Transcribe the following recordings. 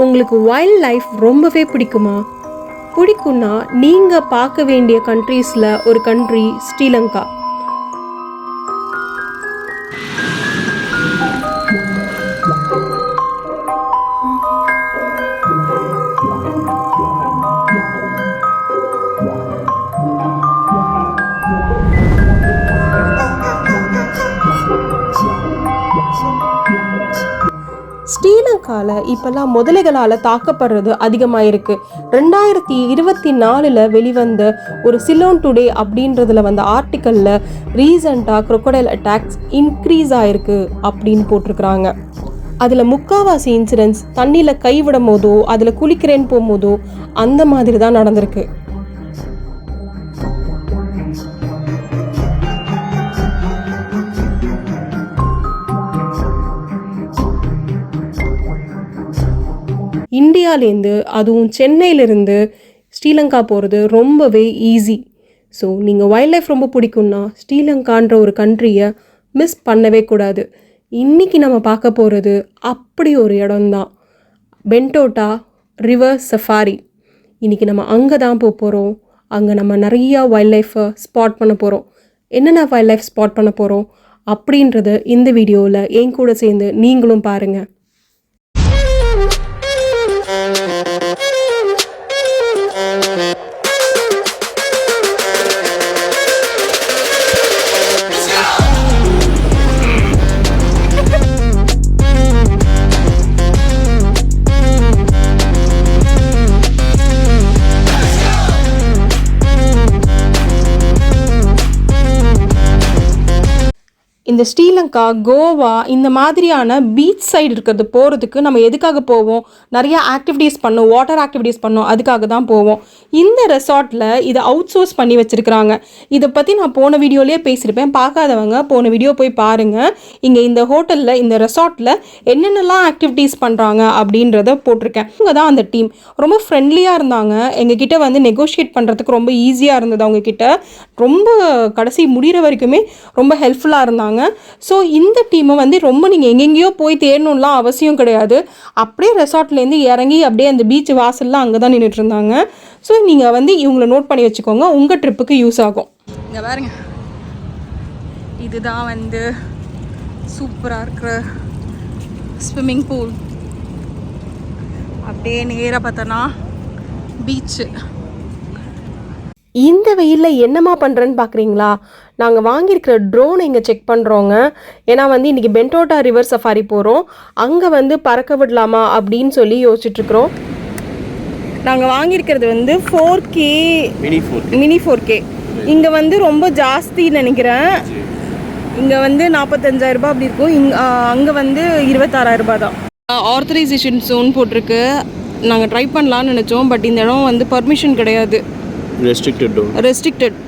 உங்களுக்கு wild life ரொம்பவே பிடிக்குமா? பிடிக்கும்னா நீங்கள் பார்க்க வேண்டிய கண்ட்ரீஸில் ஒரு கண்ட்ரி ஸ்ரீலங்கா. ஸ்ரீலங்காவில் இப்போல்லாம் முதலைகளால் தாக்கப்படுறது அதிகமாக இருக்குது. 2024 வெளிவந்த ஒரு சிலோன் டுடே அப்படின்றதுல வந்த ஆர்டிக்கலில் ரீசண்டாக crocodile அட்டாக்ஸ் இன்க்ரீஸ் ஆகிருக்கு அப்படின்னு போட்டிருக்கிறாங்க. அதில் முக்கால்வாசி இன்சிடென்ட்ஸ் தண்ணியில் கைவிடும் போதோ அதில் குளிக்கிறேன்னு போகும்போதோ அந்த மாதிரி தான் நடந்திருக்கு. இந்தியாவிலேருந்து அதுவும் சென்னையிலேருந்து ஸ்ரீலங்கா போகிறது ரொம்பவே ஈஸி. ஸோ நீங்கள் வைல்ட் லைஃப் ரொம்ப பிடிக்கும்னா ஸ்ரீலங்கான்ற ஒரு கண்ட்ரியை மிஸ் பண்ணவே கூடாது. இன்றைக்கி நம்ம பார்க்க போகிறது அப்படி ஒரு இடம்தான், பென்டோட்டா ரிவர் சஃபாரி. இன்றைக்கி நம்ம அங்கே தான் போகிறோம். அங்கே நம்ம நிறையா வைல்ட் லைஃப்பை ஸ்பாட் பண்ண போகிறோம். என்னென்ன வைல்ட் லைஃப் ஸ்பாட் பண்ண போகிறோம் அப்படின்றத இந்த வீடியோவில் என் கூட சேர்ந்து நீங்களும் பாருங்கள். இந்த ஸ்ரீலங்கா, கோவா இந்த மாதிரியான பீச் சைடு இருக்கிறது போகிறதுக்கு நம்ம எதுக்காக போவோம்? நிறைய ஆக்டிவிட்டீஸ் பண்ணோம், வாட்டர் ஆக்டிவிட்டீஸ் பண்ணோம், அதுக்காக தான் போவோம். இந்த ரெசார்ட்டில் இதை அவுட் சோர்ஸ் பண்ணி வச்சுருக்கிறாங்க. இதை பற்றி நான் போன வீடியோலேயே பேசியிருப்பேன். பார்க்காதவங்க போன வீடியோ போய் பாருங்கள். இங்கே இந்த ஹோட்டலில், இந்த ரெசார்ட்டில் என்னென்னலாம் ஆக்டிவிட்டீஸ் பண்ணுறாங்க அப்படின்றத போட்டிருக்கேன். இவங்க தான் அந்த டீம். ரொம்ப ஃப்ரெண்ட்லியாக இருந்தாங்க. எங்ககிட்ட வந்து நெகோஷியேட் பண்ணுறதுக்கு ரொம்ப ஈஸியாக இருந்தது. அவங்கக்கிட்ட ரொம்ப கடைசி முடிகிற வரைக்குமே ரொம்ப ஹெல்ப்ஃபுல்லாக இருந்தாங்க. ஸோ இந்த டீமை வந்து ரொம்ப நீங்கள் எங்கெங்கேயோ போய் தேடணும்லாம் அவசியம் கிடையாது. அப்படியே ரெசார்ட்லேருந்து இறங்கி அப்படியே அந்த பீச் வாசல்லாம் அங்கே தான் நின்றுட்டு இருந்தாங்க. ஸோ நீங்கள் வந்து இவங்களை நோட் பண்ணி வச்சுக்கோங்க, உங்கள் ட்ரிப்புக்கு யூஸ் ஆகும். இங்கே பாருங்க, இதுதான் வந்து சூப்பராக இருக்கிற ஸ்விம்மிங் பூல். அப்படியே நேராக பார்த்தோன்னா பீச்சு. இந்த வெயிலில் என்னம்மா பண்ணுறேன்னு பார்க்குறீங்களா? நாங்கள் வாங்கியிருக்கிற ட்ரோனை இங்கே செக் பண்ணுறோங்க. ஏன்னா வந்து இன்றைக்கி பென்டோட்டா ரிவர் சஃபாரி போகிறோம். அங்கே வந்து பறக்க விடலாமா அப்படின்னு சொல்லி யோசிச்சுட்ருக்குறோம். நாங்கள் வாங்கியிருக்கிறது வந்து 4K மினி 4K. இங்கே வந்து ரொம்ப ஜாஸ்தின்னு நினைக்கிறேன். இங்கே வந்து 45,000 ரூபாய் அப்படி இருக்கும். அங்கே வந்து 26,000 ரூபாய் தான். ஆத்தரைசேஷன் ஜோன் போட்டிருக்கு. நாங்கள் ட்ரை பண்ணலான்னு நினச்சோம். பட் இந்த இடம் வந்து பர்மிஷன் கிடையாது, ரெஸ்ட்ரிக்டட்.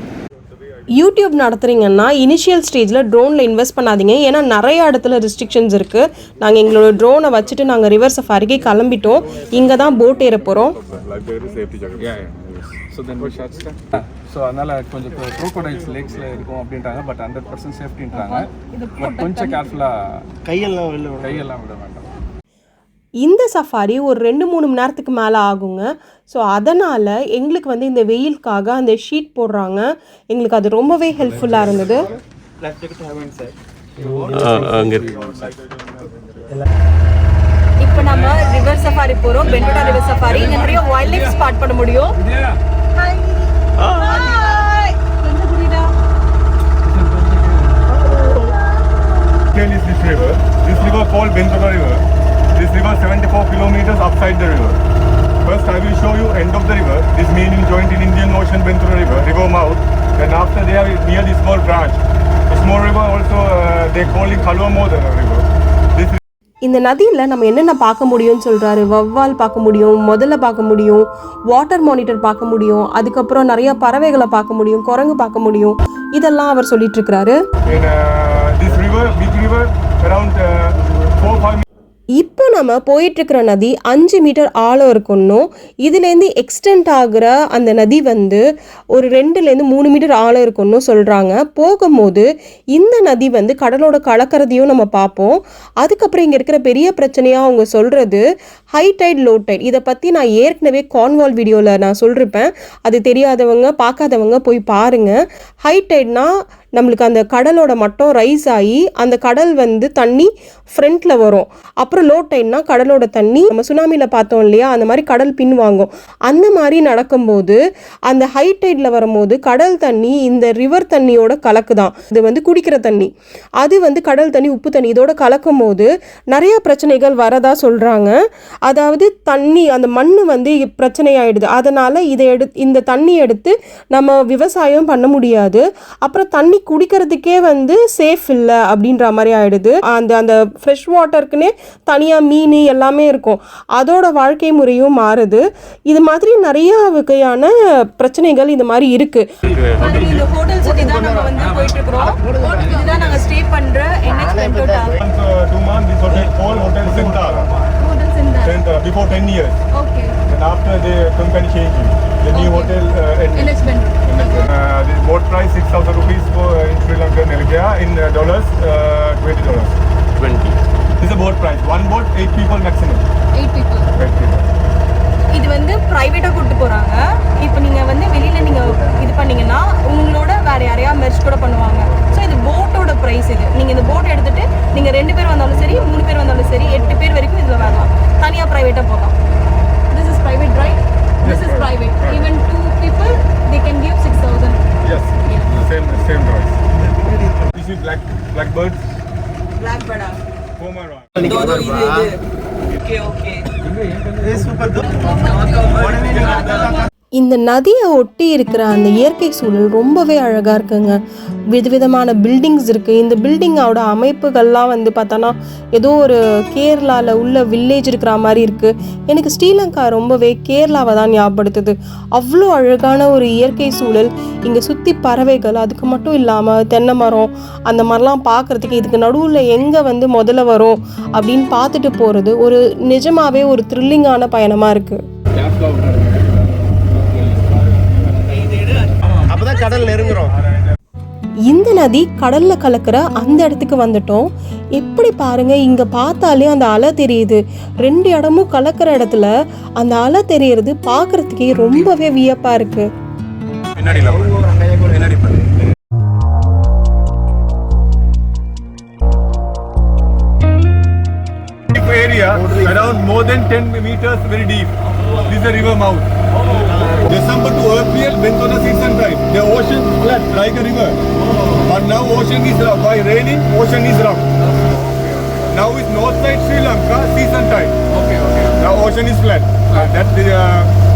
யூடியூப் நடத்துகிறீங்கன்னா இனிஷியல் ஸ்டேஜில் ட்ரோனில் இன்வெஸ்ட் பண்ணாதீங்க. ஏன்னா நிறைய இடத்துல ரெஸ்ட்ரிக்ஷன்ஸ் இருக்குது. நாங்கள் எங்களோட ட்ரோனை வச்சுட்டு நாங்கள் ரிவர் சஃபாரிக்கு கிளம்பிட்டோம். இங்கே தான் போட் ஏற போகிறோம். ஸோ அதனால் கொஞ்சம் crocodiles லேக்ஸில் இருக்கும் அப்படின்றாங்க. பட் 100% சேஃப்டின்றாங்க. பட் கொஞ்சம் கேர்ஃபுல்லாக கையெல்லாம் விட வேண்டாம். இந்த சஃபாரி ஒரு 2-3 மணி நேரத்துக்கு மேலே ஆகுங்க. ஸோ அதனால் எங்களுக்கு வந்து இந்த வெயிலுக்காக அந்த ஷீட் போடுறாங்க. எங்களுக்கு அது ரொம்பவே ஹெல்ப்ஃபுல்லாக இருந்தது. இப்போ நம்ம ரிவர் சஃபாரி போகிறோம், பென்டோட்டா ரிவர் சஃபாரி. இங்கே நிறைய வைல்ட் லைஃப் ஸ்பாட் பண்ண முடியும். This river called Bentotta River. This river 74 kilometers upside the river. First I will show you end of the river. This meaning joint in Indian Ocean Bentotta River, river mouth. Then after there near the small branch. The small river also they call it Kaluamoda river. இந்த நதியில் நம்ம என்னென்ன பார்க்க முடியும்னு சொல்கிறாரு. வவ்வால் பார்க்க முடியும், முதல்ல பார்க்க முடியும், வாட்டர் மானிட்டர் பார்க்க முடியும், அதுக்கப்புறம் நிறைய பறவைகளை பார்க்க முடியும், குரங்கு பார்க்க முடியும். இதெல்லாம் அவர் சொல்லிட்டு இருக்கிறாரு. இப்போ நம்ம போயிட்டுருக்கிற நதி 5 மீட்டர் ஆழம் இருக்கணும். இதுலேருந்து எக்ஸ்டெண்ட் ஆகிற அந்த நதி வந்து ஒரு 2லேருந்து 3 மீட்டர் ஆழம் இருக்கணும் சொல்கிறாங்க. போகும்போது இந்த நதி வந்து கடலோட கலக்கிறதையும் நம்ம பார்ப்போம். அதுக்கப்புறம் இங்கே இருக்கிற பெரிய பிரச்சனையாக அவங்க சொல்கிறது ஹை டைட் லோ டைட். இதை பற்றி நான் ஏற்கனவே கான்வால் வீடியோவில் நான் சொல்லியிருப்பேன். அது தெரியாதவங்க பார்க்காதவங்க போய் பாருங்கள். ஹை டைட்னா நம்மளுக்கு அந்த கடலோட மட்டம் ரைஸ் ஆகி அந்த கடல் வந்து தண்ணி ஃப்ரண்ட்டில் வரும். அப்புறம் லோ டைட்னா கடலோட தண்ணி நம்ம சுனாமியில் பார்த்தோம் இல்லையா, அந்த மாதிரி கடல் பின் வாங்கும். அந்த மாதிரி நடக்கும்போது அந்த ஹை டைடில் வரும்போது கடல் தண்ணி இந்த ரிவர் தண்ணியோட கலக்குதான். இது வந்து குடிக்கிற தண்ணி, அது வந்து கடல் தண்ணி உப்பு தண்ணி இதோட கலக்கும் போது நிறைய பிரச்சனைகள் வரதா சொல்கிறாங்க. அதாவது தண்ணி அந்த மண் வந்து பிரச்சனையாயிடுது. அதனால் இந்த தண்ணி எடுத்து நம்ம விவசாயம் பண்ண முடியாது. அப்புறம் தண்ணி குடிக்கிறதுக்கே வந்து சேஃப் இல்லை அப்படின்ற மாதிரி ஆயிடுது. அந்த ஃப்ரெஷ் வாட்டருக்குன்னே தனியாக மீன் எல்லாமே இருக்கும், அதோட வாழ்க்கை முறையும் மாறுது. இது மாதிரி நிறைய வகையான பிரச்சனைகள் இது மாதிரி இருக்கு. இந்த ஹோட்டல் சுத்தி தான் நம்ம வந்து போயிட்டு இருக்கோம். இதுதான் நாங்க ஸ்டே பண்ற NH Bento Tower. 2 months this hotel called Hotel Sentara. Hotel Sentara. Before 10 years. Okay. And after the company changed the new hotel NH Bento. The boat price 6,000 rupees for in Sri Lankan rupiah, in dollars $20. 20. This is a boat price. One boat, 8 people maximum. 8 people. 8 people. இது வந்து பிரைவேட்டா கூட்டி போறாங்க. இப்போ நீங்க வந்து வெளியில நீங்க இது பண்ணீங்கன்னா உங்களோட வேற யாரையா மெர்ஜ் கூட பண்ணுவாங்க. ஸோ இது போட்டோட பிரைஸ். இது நீங்க இந்த போட் எடுத்துட்டு நீங்க 2 பேர் வந்தாலும் சரி 3 பேர் வந்தாலும் சரி 8 பேர் வரைக்கும் இதுல வரலாம். தனியா பிரைவேட்டா போகலாம். This is private, right? This is private. Even 2 people they can give 6,000. Yes. Yeah. The same price. This is blackbird. Blackbird. Pomara. Okay. இந்த நதியை ஒட்டி இருக்கிற அந்த இயற்கை சூழல் ரொம்பவே அழகாக இருக்குங்க. விதவிதமான பில்டிங்ஸ் இருக்குது. இந்த பில்டிங்கோட அமைப்புகள்லாம் வந்து பார்த்தோன்னா ஏதோ ஒரு கேரளாவில் உள்ள வில்லேஜ் இருக்கிற மாதிரி இருக்குது. எனக்கு ஸ்ரீலங்கா ரொம்பவே கேரளாவை தான் ஞாபகப்படுத்துது. அவ்வளோ அழகான ஒரு இயற்கை சூழல். இங்கே சுற்றி பறவைகள், அதுக்கு மட்டும் இல்லாமல் தென்னை மரம், அந்த மாதிரிலாம் பார்க்குறதுக்கு இதுக்கு நடுவில் எங்கே வந்து முதல்ல வரும் அப்படின்னு பார்த்துட்டு போகிறது ஒரு நிஜமாகவே ஒரு த்ரில்லிங்கான பயணமாக இருக்குது. கடல் நெருங்குறோம். இந்த நதி கடல்ல கலக்கிற அந்த இடத்துக்கு வந்துட்டோம். எப்படி பாருங்க, இங்க பார்த்தாலே அந்த அலை தெரியுது. 2 இடமும் கலக்கிற இடத்துல அந்த அலை தெரியறது பார்க்கறதுக்கே ரொம்பவே வியப்பா இருக்கு. Area around more than 10 meters very deep. This is a river mouth. December to April, Bentona season time. The ocean flat like a river. But now ocean is rough. By raining, ocean is rough. Now is north side Sri Lanka season time. Okay. Now ocean is flat. That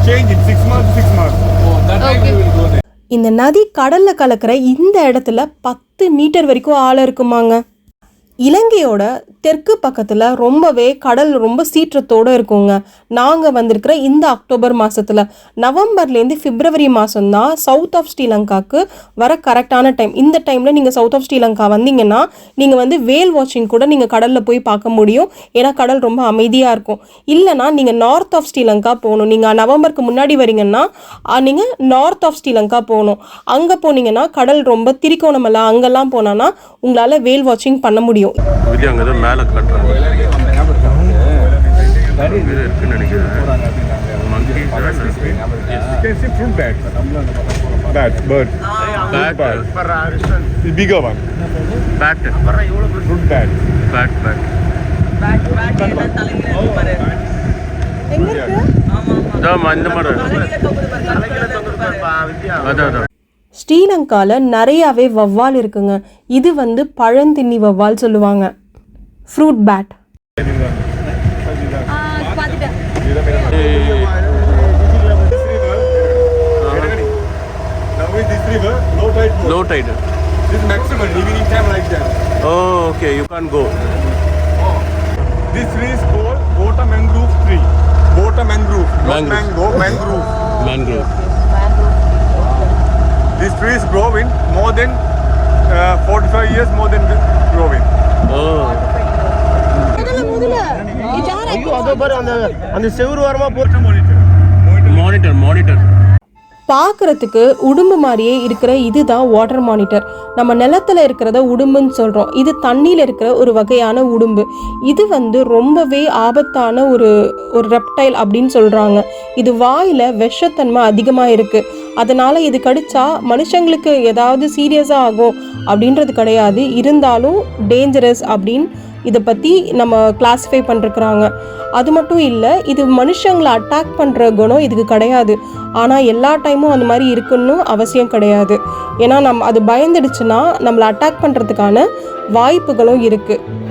change in 6 months to 6 months. That time we will go there. இந்த நதி கடல்ல கலக்கிற இந்த இடத்துல 10 metre வரைக்கும் ஆழம் இருக்குமாங்க. இலங்கையோட தெற்கு பக்கத்தில் ரொம்பவே கடல் ரொம்ப சீற்றத்தோடு இருக்குங்க. நாங்கள் வந்திருக்கிற இந்த அக்டோபர் மாதத்தில் நவம்பர்லேருந்து பிப்ரவரி மாதம்தான் சவுத் ஆஃப் ஸ்ரீலங்காவுக்கு வர கரெக்டான டைம். இந்த டைமில் நீங்கள் சவுத் ஆஃப் ஸ்ரீலங்கா வந்தீங்கன்னா நீங்கள் வந்து வேல் வாட்சிங் கூட நீங்கள் கடலில் போய் பார்க்க முடியும். ஏன்னா கடல் ரொம்ப அமைதியாக இருக்கும். இல்லைனா நீங்கள் நார்த் ஆஃப் ஸ்ரீலங்கா போகணும். நீங்கள் நவம்பருக்கு முன்னாடி வரீங்கன்னா நீங்கள் நார்த் ஆஃப் ஸ்ரீலங்கா போகணும். அங்கே போனீங்கன்னா கடல் ரொம்ப திரிக்கோணமலை அங்கெல்லாம் போனான்னா உங்களால் வேல் வாட்சிங் பண்ண முடியும். மேல கட்டுறாங்க bird. The bigger one. Bat. Fruit bat. Bat. இந்த மாதிரி அதான் ஸ்ரீலங்காவில் நிறையாவே வவ்வால் இருக்குங்க. இது வந்து பழந்தின்னி வவ்வால் சொல்லுவாங்க, fruit bat. Low tide. This is maximum evening time like that. Oh, okay. You can't go. This tree is called Bota mangrove tree. Bota mangrove. Not mango, mangrove. Mangrove. This tree is growing more than 45 years more than growing. Oh. Monitor. பார்க்குறதுக்கு உடும்பு மாதிரியே இருக்கிற இதுதான் water monitor. நம்ம நிலத்தில் இருக்கிறத உடும்புன்னு சொல்கிறோம். இது தண்ணியில் இருக்கிற ஒரு வகையான உடும்பு. இது வந்து ரொம்பவே ஆபத்தான ஒரு ரெப்டைல் அப்படின்னு சொல்கிறாங்க. இது வாயில் விஷத்தன்மை அதிகமாக இருக்குது. அதனால் இது கடிச்சா மனுஷங்களுக்கு ஏதாவது சீரியஸாக ஆகும் அப்படின்றது கிடையாது. இருந்தாலும் டேஞ்சரஸ் அப்படின்னு இதை பற்றி நம்ம கிளாஸிஃபை பண்ணிருக்கிறாங்க. அது மட்டும் இல்லை, இது மனுஷங்களை அட்டாக் பண்ணுற குணம் இதுக்கு கிடையாது. ஆனால் எல்லா டைமும் அந்த மாதிரி இருக்குன்னு அவசியம் கிடையாது. ஏன்னா அது பயந்துடுச்சுன்னா நம்மளை அட்டாக் பண்ணுறதுக்கான வாய்ப்புகளும் இருக்குது.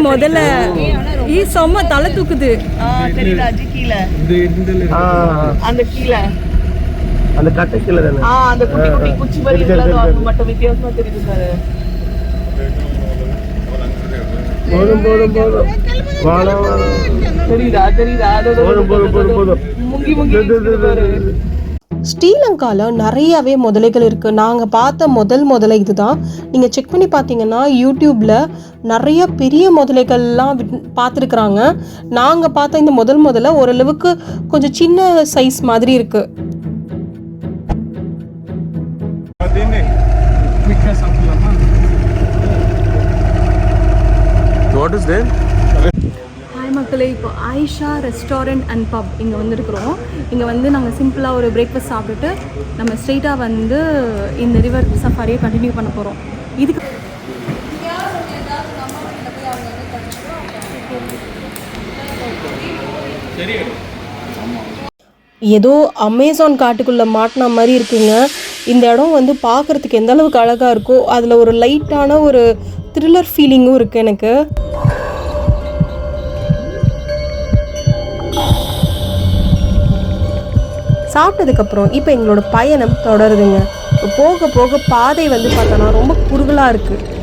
முதல்ல செம்ம தலை தூக்குது. தெரியுதா அஜி கீழே அந்த கீழே அந்த கட்டை கீழே தானே அந்த குட்டி குட்டி குச்சி மாதிரி இருக்கிறது அது மட்டும் வித்தியாசமா தெரியுது சார். போதும் தெரியுதா முங்கி முங்கி. ஸ்ரீலங்காவில் நிறையாவே முதலைகள் இருக்குது. நாங்கள் பார்த்த முதலை இதுதான். நீங்கள் செக் பண்ணி பார்த்தீங்கன்னா யூடியூப்பில் நிறைய பெரிய முதலைகள்லாம் பார்த்துருக்குறாங்க. நாங்கள் பார்த்த இந்த முதல்ல ஓரளவுக்கு கொஞ்சம் சின்ன சைஸ் மாதிரி இருக்குது. What is there? ஹாய் மக்களே, இப்போ ஆயிஷா ரெஸ்டாரண்ட் அண்ட் பப் இங்கே வந்துருக்குறோம். இங்கே வந்து நாங்கள் சிம்பிளாக ஒரு பிரேக்ஃபாஸ்ட் சாப்பிட்டுட்டு நம்ம ஸ்ட்ரெயிட்டாக வந்து இந்த ரிவர் சஃபாரியை கண்டினியூ பண்ண போகிறோம். இதுக்கு ஏதோ அமேசான் காட்டுக்குள்ளே மாட்டின மாதிரி இருக்குங்க. இந்த இடம் வந்து பார்க்குறதுக்கு எந்த அளவுக்கு அழகாக இருக்கோ அதில் ஒரு லைட்டான ஒரு த்ரில்லர் ஃபீலிங்கும் இருக்குது எனக்கு. சாப்பிட்டதுக்கப்புறம் இப்போ எங்களோட பயணம் தொடருதுங்க. போக போக பாதை வந்து பார்த்தோன்னா ரொம்ப குறுகலாக இருக்குது.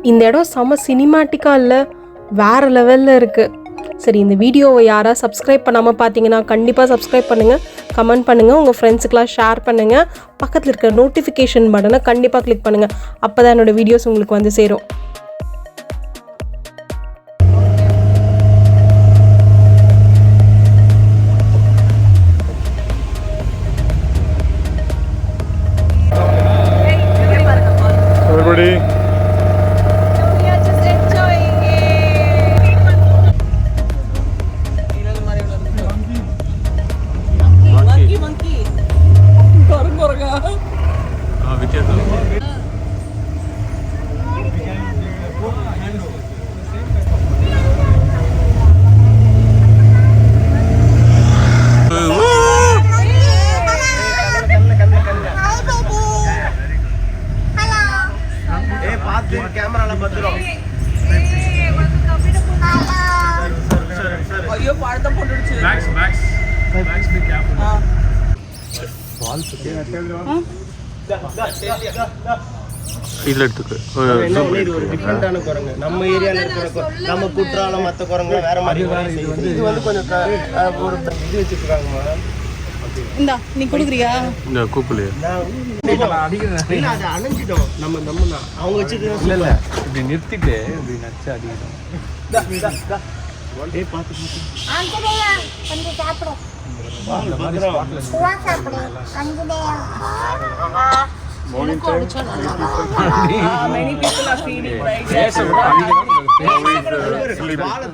இந்த இடம் செம்ம சினிமாட்டிக்காக இல்லை, வேறு லெவலில் இருக்குது. சரி, இந்த வீடியோவை யாராவது சப்ஸ்கிரைப் பண்ணாமல் பார்த்தீங்கன்னா கண்டிப்பாக சப்ஸ்கிரைப் பண்ணுங்கள், கமெண்ட் பண்ணுங்கள், உங்கள் ஃப்ரெண்ட்ஸுக்கெலாம் ஷேர் பண்ணுங்கள். பக்கத்தில் இருக்கிற நோட்டிஃபிகேஷன் பட்டனை கண்டிப்பாக கிளிக் பண்ணுங்கள். அப்போ தான் என்னோடய வீடியோஸ் உங்களுக்கு வந்து சேரும். இதில் எடுத்துக்கு ஒரு டிஃப்ரெண்டான குரங்கு. நம்ம ஏரியாவில் இருக்கிற நம்ம குற்றாலம் மற்ற குரங்கு வேற மாதிரி இது வந்து கொஞ்சம் ஒரு இது வச்சுருக்காங்கம்மா. இந்தா நீ கொடுக்குறியா? இந்த கூப்பிடலையா? இல்லை, அதை அணைஞ்சிட்டோம். நம்ம தான் அவங்க வச்சுருக்கோம். இல்லை இப்படி நிறுத்திட்டு இப்படி நச்சு அடிக்கணும்.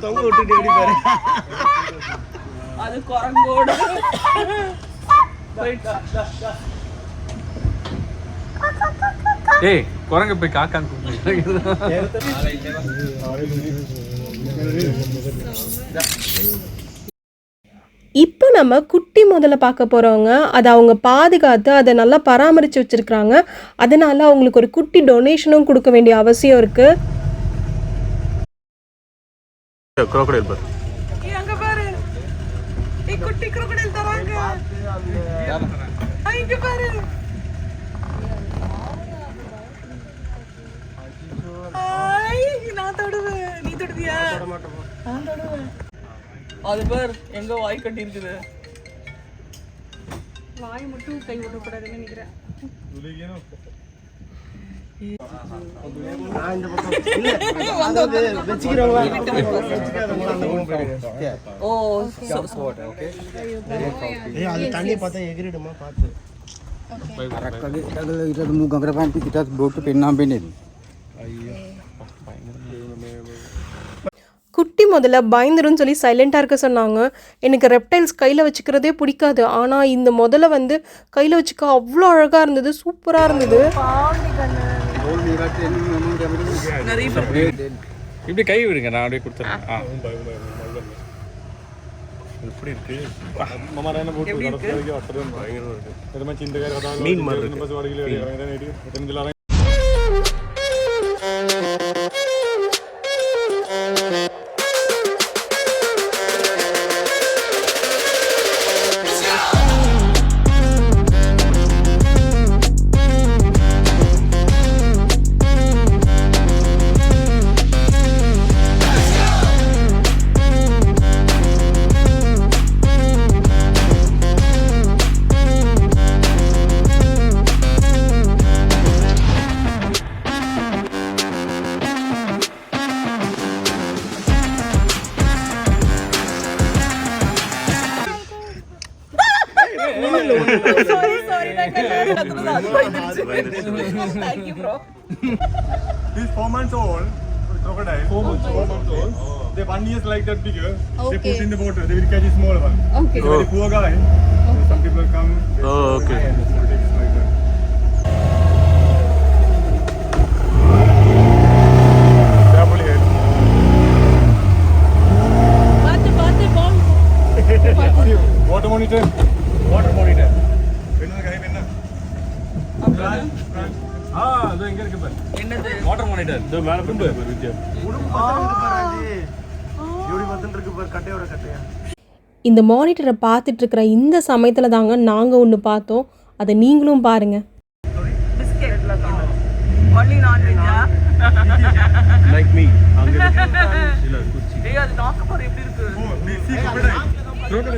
தொங்க விட்டுட்டு எப்படி பாரு, அது குரங்கோட ஏய் குரங்க போய் காக்கான்னு கூப்பிட்டு. இப்போ நம்ம குட்டி முதல்ல பார்க்க போகிறவங்க அதை அவங்க பாதுகாத்து அதை நல்லா பராமரித்து வச்சுருக்குறாங்க. அதனால் அவங்களுக்கு ஒரு குட்டி டொனேஷனும் கொடுக்க வேண்டிய அவசியம் இருக்குது. crocodile பாரு. அங்க பாரு குட்டி crocodile தராங்க. இங்க பாரு. நான் தொடுவேன். நீ தொடுவியா? நான் தொடுவேன். அது பார் எங்க வாய் கட்டி இருக்குது. வாய் மட்டும் கை விடக்கூடாதுன்னு நினைக்கிறேன். தண்ணி பார்த்தா எகிரிடுமா பார்த்து குட்டி முதல்ல பயந்துருன்னு சொல்லி சைலண்ட்டாக இருக்க சொன்னாங்க. எனக்கு ரெப்டைல்ஸ் கையில் வச்சுக்கிறதே பிடிக்காது. ஆனால் இந்த முதல்ல வந்து கையில் வச்சுக்க அவ்வளோ அழகாக இருந்தது, சூப்பராக இருந்தது. இப்படி கை விடுங்க, நான் அப்படியே கொடுத்துறேன். எப்படி இருக்கு மீன் மாதிரி இருக்கு. Thank you, bro. This 4 months old crocodile. 4 months old. They 1 year like that bigger. They put in the water. They will catch a small one. Okay. He's a very poor guy. Some people come. Oh, okay. Take it like that. Carefully head. Water monitor. Water monitor. When guy when அது எங்க இருக்கு பாரு. என்னது? Water monitor. இது மேல pimp வித்யா. உடும்பு பாரு. யூடி மத்தன் இருக்கு பாரு, கட்டையோட கட்டையா. இந்த மானிட்டரை பார்த்துட்டு இருக்கிற இந்த சமயத்தில் தாங்க நாங்கள் ஒன்று பார்த்தோம். அதை நீங்களும் பாருங்க. பிஸ்கெட்ல தான். only non-veg-ஆ? Like me. அங்க இல்ல குச்சி. ஏய் அது நாக்கு பாரு எப்படி இருக்கு. ஓ, நீ see crocodile. முதல்ல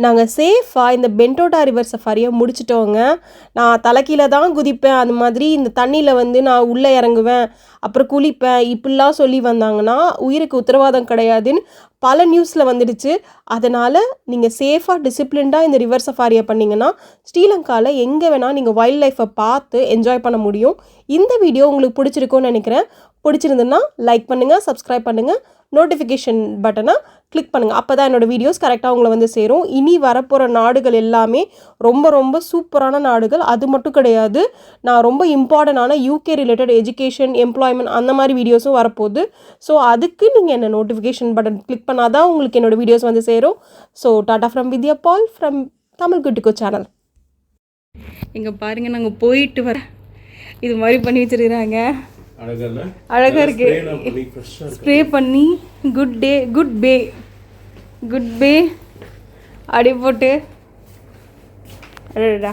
நாங்கள் சேஃபாக இந்த பென்டோட்டா ரிவர் சஃபாரியை முடிச்சிட்டோங்க. நான் தலைக்கீழே தான் குதிப்பேன், அது மாதிரி இந்த தண்ணியில் வந்து நான் உள்ளே இறங்குவேன், அப்புறம் குளிப்பேன், இப்படிலாம் சொல்லி வந்தாங்கன்னா உயிருக்கு உத்தரவாதம் கிடையாதுன்னு பல நியூஸில் வந்துடுச்சு. அதனால் நீங்கள் சேஃபாக டிசிப்ளின்டாக இந்த ரிவர் சஃபாரியை பண்ணிங்கன்னா ஸ்ரீலங்காவில் எங்கே வேணால் நீங்கள் வைல்ட் லைஃப்பை பார்த்து என்ஜாய் பண்ண முடியும். இந்த வீடியோ உங்களுக்கு பிடிச்சிருக்கும்னு நினைக்கிறேன். பிடிச்சிருந்துன்னா லைக் பண்ணுங்கள், சப்ஸ்கிரைப் பண்ணுங்கள், நோட்டிஃபிகேஷன் பட்டனை கிளிக் பண்ணுங்கள். அப்போ தான் என்னோடய வீடியோஸ் கரெக்டாக உங்களை வந்து சேரும். இனி வரப்போகிற நாடுகள் எல்லாமே ரொம்ப ரொம்ப சூப்பரான நாடுகள். அது மட்டும் கிடையாது, நான் ரொம்ப இம்பார்ட்டண்டான UK ரிலேட்டட் எஜுகேஷன், எம்ப்ளாய்மெண்ட் அந்த மாதிரி வீடியோஸும் வரப்போகுது. ஸோ அதுக்கு நீங்கள் என்ன நோட்டிஃபிகேஷன் பட்டன் கிளிக் பண்ணால் தான் உங்களுக்கு என்னோடய வீடியோஸ் வந்து சேரும். So tata from Vidya Bal from Tamil Kuttiko channel. இங்கே பாருங்கள், நாங்கள் போயிட்டு வர இது மாதிரி பண்ணி வச்சுருக்கிறாங்க. அழகாக இருக்கு. ஸ்ப்ரே பண்ணி குட் பே அடி போட்டு அடடா.